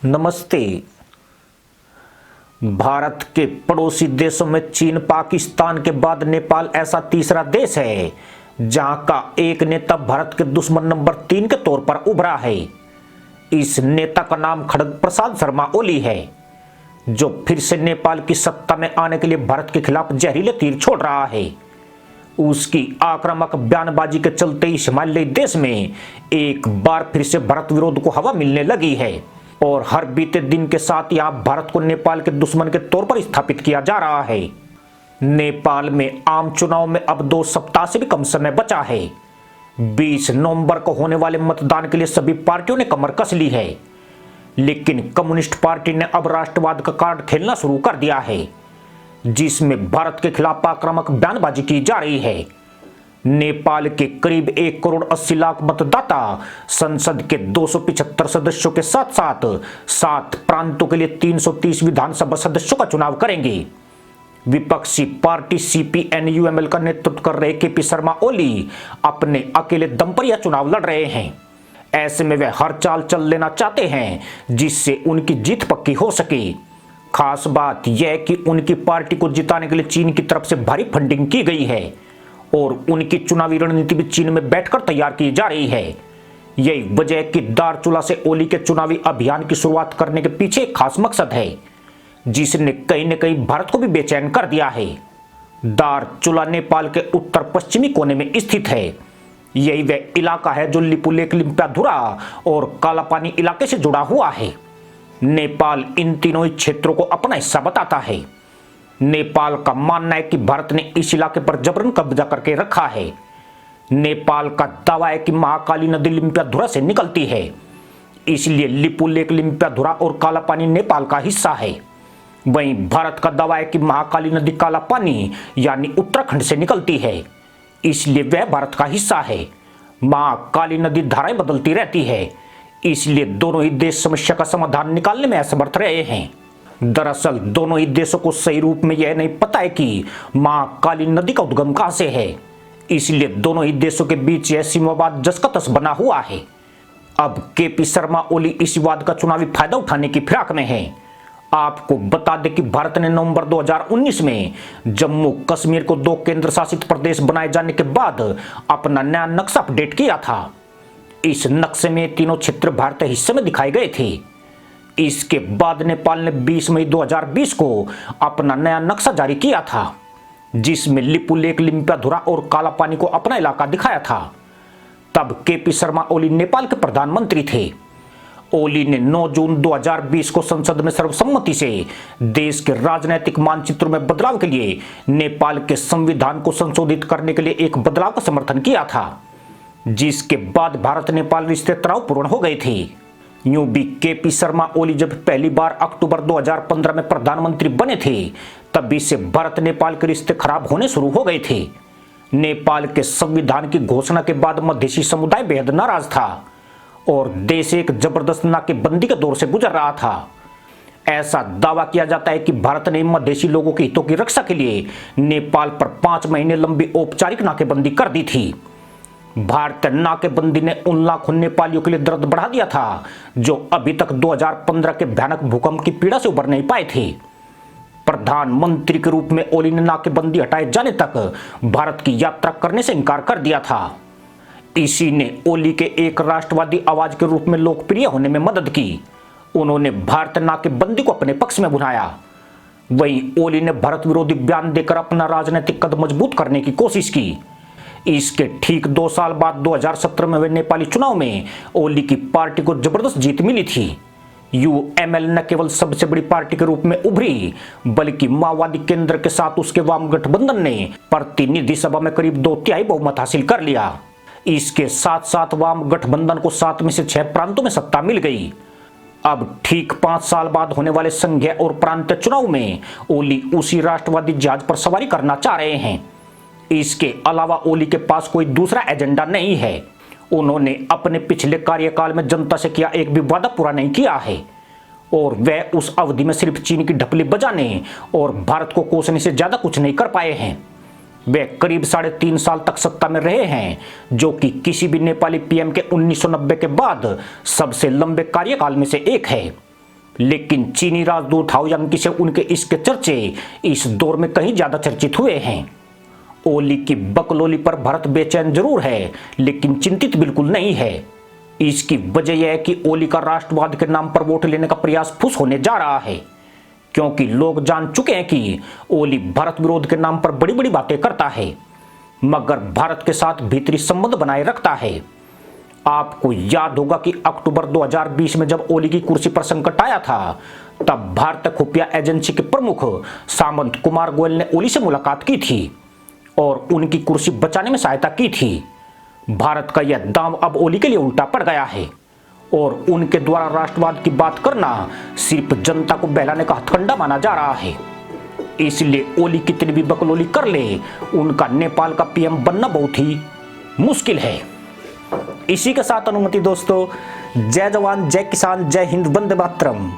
नमस्ते। भारत के पड़ोसी देशों में चीन पाकिस्तान के बाद नेपाल ऐसा तीसरा देश है जहां का एक नेता भारत के दुश्मन नंबर 3 के तौर पर उभरा है। इस नेता का नाम खड़ग प्रसाद शर्मा ओली है, जो फिर से नेपाल की सत्ता में आने के लिए भारत के खिलाफ जहरीले तीर छोड़ रहा है। उसकी आक्रामक बयानबाजी के चलते इस हिमालयी देश में एक बार फिर से भारत विरोध को हवा मिलने लगी है और हर बीते दिन के साथ यहां भारत को नेपाल के दुश्मन के तौर पर स्थापित किया जा रहा है। नेपाल में आम चुनाव में अब 2 सप्ताह से भी कम समय बचा है। 20 नवंबर को होने वाले मतदान के लिए सभी पार्टियों ने कमर कस ली है, लेकिन कम्युनिस्ट पार्टी ने अब राष्ट्रवाद का कार्ड खेलना शुरू कर दिया है, जिसमें भारत के खिलाफ आक्रामक बयानबाजी की जा रही है। नेपाल के करीब 1 करोड़ 80 लाख मतदाता संसद के 275 सदस्यों के साथ साथ 7 प्रांतों के लिए 330 विधानसभा सदस्यों का चुनाव करेंगे। विपक्षी पार्टी CPNUML का नेतृत्व कर रहे KP शर्मा ओली अपने अकेले दम पर यह चुनाव लड़ रहे हैं। ऐसे में वे हर चाल चल लेना चाहते हैं जिससे उनकी जीत पक्की हो सके। खास बात यह कि उनकी पार्टी को जिताने के लिए चीन की तरफ से भारी फंडिंग की गई है और उनकी चुनावी रणनीति भी चीन में बैठकर तैयार की जा रही है। यही वजह है कि दारचुला से ओली के चुनावी अभियान की शुरुआत करने के पीछे एक खास मकसद है, जिसने कहीं न कहीं भारत को भी बेचैन कर दिया है। दारचुला नेपाल के उत्तर पश्चिमी कोने में स्थित है। यही वह इलाका है जो लिपुलेख, लिम्पियाधुरा और कालापानी इलाके से जुड़ा हुआ है। नेपाल इन तीनों ही क्षेत्रों को अपना हिस्सा बताता है। नेपाल का मानना है कि भारत ने इस इलाके पर जबरन कब्जा करके रखा है। नेपाल का दावा है कि महाकाली नदी लिम्पियाधुरा से निकलती है, इसलिए लिपुलेख, लिम्पियाधुरा और कालापानी नेपाल का हिस्सा है। वहीं भारत का दावा है कि महाकाली नदी कालापानी यानी उत्तराखंड से निकलती है, इसलिए वह भारत का हिस्सा है। महाकाली नदी धाराएं बदलती रहती है, इसलिए दोनों ही देश समस्या का समाधान निकालने में असमर्थ रहे हैं। दरअसल दोनों ही देशों को सही रूप में यह नहीं पता है कि महाकाली नदी का उद्गम कहां से है, इसलिए दोनों ही देशों के बीच यह सीमावाद जस का तस बना हुआ है। अब KP शर्मा ओली इस विवाद का चुनावी फायदा उठाने की फिराक में है। आपको बता दें कि भारत ने नवंबर 2019 में जम्मू कश्मीर को 2 केंद्र शासित प्रदेश बनाए जाने के बाद अपना नया नक्शा अपडेट किया था। इस नक्शे में तीनों क्षेत्र भारतीय हिस्से में दिखाए गए थे। इसके बाद नेपाल ने 20 मई 2020 को अपना नया नक्शा जारी किया था, जिसमें लिपुलेख, लिम्पियाधुरा और कालापानी को अपना इलाका दिखाया था। तब KP शर्मा ओली नेपाल के प्रधानमंत्री थे। ओली ने 9 जून 2020 को संसद में सर्वसम्मति से देश के राजनीतिक मानचित्र में बदलाव के लिए नेपाल के संविधान को संशोधित करने के लिए एक बदलाव का समर्थन किया था, जिसके बाद भारत नेपाल रिश्ते तनावपूर्ण हो गए थे। यूं भी KP शर्मा ओली जब पहली बार अक्टूबर 2015 में प्रधानमंत्री बने थे, तभी से भारत नेपाल के रिश्ते खराब होने शुरू हो गए थे। नेपाल के संविधान की घोषणा के बाद मधेसी समुदाय बेहद नाराज था और देश एक जबरदस्त नाकेबंदी के दौर से गुजर रहा था। ऐसा दावा किया जाता है कि भारत ने मधेसी लोगों के हितों की रक्षा के लिए नेपाल पर 5 महीने लंबी औपचारिक नाकेबंदी कर दी थी। भारतीय नाकेबंदी ने उन लाखों नेपालियों के लिए दर्द बढ़ा दिया था जो अभी तक 2015 के भयानक भूकंप की पीड़ा से उबर नहीं पाए थे। प्रधानमंत्री के रूप में ओली ने नाकेबंदी हटाए जाने तक भारत की यात्रा करने से इनकार कर दिया था। इसी ने ओली के एक राष्ट्रवादी आवाज के रूप में लोकप्रिय होने में मदद की। उन्होंने भारतीय नाकेबंदी को अपने पक्ष में बुलाया। वहीं ओली ने भारत विरोधी बयान देकर अपना राजनीतिक कद मजबूत करने की कोशिश की। इसके ठीक 2 साल बाद 2017 में हुए नेपाली चुनाव में ओली की पार्टी को जबरदस्त जीत मिली थी। UML न केवल सबसे बड़ी पार्टी के रूप में उभरी, बल्कि माओवादी केंद्र के साथ उसके वाम गठबंधन ने प्रतिनिधि सभा में करीब 2/3 बहुमत हासिल कर लिया। इसके साथ साथ वाम गठबंधन को 7 में से 6 प्रांतों में सत्ता मिल गई। अब ठीक 5 साल बाद होने वाले संघीय और प्रांतीय चुनाव में ओली उसी राष्ट्रवादी जहाज पर सवारी करना चाह रहे हैं। इसके अलावा ओली के पास कोई दूसरा एजेंडा नहीं है। उन्होंने अपने पिछले कार्यकाल में जनता से किया एक भी वादा पूरा नहीं किया है और वह उस अवधि में सिर्फ चीन की ढपली बजाने और भारत को कोसने से ज्यादा कुछ नहीं कर पाए हैं। वे करीब 3.5 साल तक सत्ता में रहे हैं, जो कि किसी भी नेपाली पीएम के 1990 के बाद सबसे लंबे कार्यकाल में से एक है। लेकिन चीनी राजदूत हाउ यांकी से उनके इश्क के चर्चे इस दौर में कहीं ज्यादा चर्चित हुए हैं। ओली की बकलोली पर भारत बेचैन जरूर है, लेकिन चिंतित बिल्कुल नहीं है। इसकी वजह यह है कि ओली का राष्ट्रवाद के नाम पर वोट लेने का प्रयास फुस होने जा रहा है, क्योंकि लोग जान चुके हैं कि ओली भारत विरोध के नाम पर बड़ी बड़ी बातें करता है, मगर भारत के साथ भीतरी संबंध बनाए रखता है। आपको याद होगा कि अक्टूबर 2020 में जब ओली की कुर्सी पर संकट आया था, तब भारतीय खुफिया एजेंसी के प्रमुख सामंत कुमार गोयल ने ओली से मुलाकात की थी और उनकी कुर्सी बचाने में सहायता की थी। भारत का यह दांव अब ओली के लिए उल्टा पड़ गया है और उनके द्वारा राष्ट्रवाद की बात करना सिर्फ जनता को बहलाने का हथकंडा माना जा रहा है। इसलिए ओली कितनी भी बकलोली कर ले, उनका नेपाल का पीएम बनना बहुत ही मुश्किल है। इसी के साथ अनुमति दोस्तों, जय जवान जय किसान जय हिंद, वंदे मातरम।